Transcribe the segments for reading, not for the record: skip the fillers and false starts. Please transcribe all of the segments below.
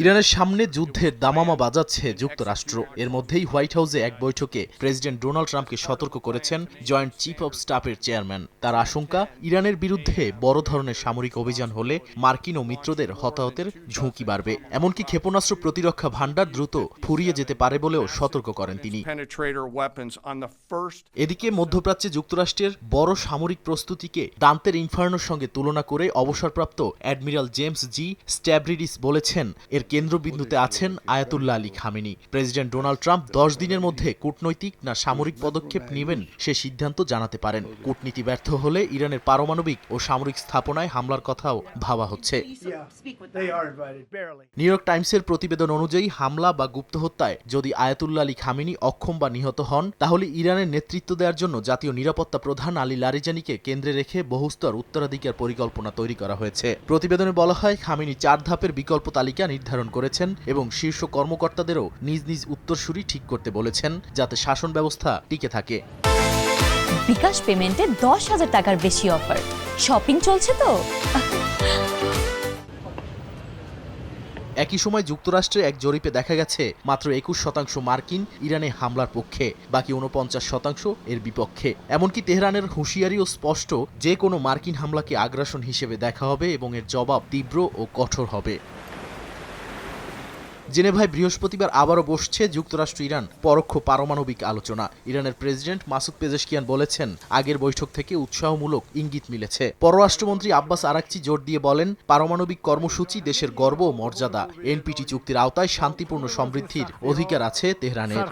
ইরানের সামনে যুদ্ধের দামামা বাজাচ্ছে যুক্তরাষ্ট্র। এর মধ্যেই হোয়াইট হাউসে এক বৈঠকে প্রেসিডেন্ট ডোনাল্ড ট্রাম্পকে সতর্ক করেছেন জয়েন্ট চিফ অব স্টাফের চেয়ারম্যান। তার আশঙ্কা, ইরানের বিরুদ্ধে বড় ধরনের সামরিক অভিযান হলে মার্কিন ও মিত্রদের হতাহতের ঝুঁকি বাড়বে। এমনকি ক্ষেপণাস্ত্র প্রতিরক্ষা ভান্ডার দ্রুত ফুরিয়ে যেতে পারে বলেও সতর্ক করেন তিনি। এদিকে মধ্যপ্রাচ্যে যুক্তরাষ্ট্রের বড় সামরিক প্রস্তুতিকে দান্তের ইনফার্নোর সঙ্গে তুলনা করে অবসরপ্রাপ্ত অ্যাডমিরাল জেমস জি স্ট্যাভরিডিস বলেছেন, এর কেন্দ্রবিন্দুতে আছেন Ayatollah Ali Khamenei. President Donald Trump 10 দিনের মধ্যে কূটনৈতিক না সামরিক পদক্ষেপ নেবেন সে সিদ্ধান্ত জানাতে পারেন। কূটনীতি ব্যর্থ হলে ইরানের পারমাণবিক ও সামরিক স্থাপনায় হামলার কথাও ভাবা হচ্ছে। নিউ ইয়র্ক টাইমসের প্রতিবেদন অনুযায়ী, হামলা বা গুপ্ত হত্যায় যদি আয়াতুল্লাহ আলী খামেনি অক্ষম বা নিহত হন, তাহলে ইরানের নেতৃত্ব দেওয়ার জন্য জাতীয় নিরাপত্তা প্রধান আলী লারিজানিকে কেন্দ্রে রেখে বহুস্তর উত্তরাধিকার পরিকল্পনা তৈরি করা হয়েছে। প্রতিবেদনে বলা হয়, খামেনি 4 ধাপের বিকল্প তালিকা নির্ধারণ করেছেন এবং শীর্ষ কর্মকর্তাদেরও নিজ নিজ উত্তরসূরি ঠিক করতে বলেছেন, যাতে শাসন ব্যবস্থা টিকে থাকে। বিকাশ পেমেন্টে 10,000 টাকার বেশি অফার। শপিং চলছে তো। একই সময় যুক্তরাষ্ট্রে এক জরিপে দেখা গেছে মাত্র 21% মার্কিন ইরানে হামলার পক্ষে, বাকি 49% এর বিপক্ষে। এমনকি তেহরানের হুঁশিয়ারিও স্পষ্ট, যে কোনো মার্কিন হামলাকে আগ্রাসন হিসেবে দেখা হবে এবং এর জবাব তীব্র ও কঠোর হবে। জেনেভায় বৃহস্পতিবার আবারও বসছে যুক্তরাষ্ট্র ইরান পরোক্ষ পারমাণবিক আলোচনা। ইরানের প্রেসিডেন্ট মাসুদ পেজেশকিয়ান বলেছেন, আগের বৈঠক থেকে উৎসাহমূলক ইঙ্গিত মিলেছে। পররাষ্ট্রমন্ত্রী আব্বাস আরাকচি জোর দিয়ে বলেন, পারমাণবিক কর্মসূচি দেশের গর্ব ও মর্যাদা। এনপিটি চুক্তির আওতায় শান্তিপূর্ণ সমৃদ্ধির অধিকার আছে তেহরানের।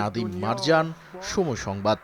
নাদিম মারজান, সময় সংবাদ।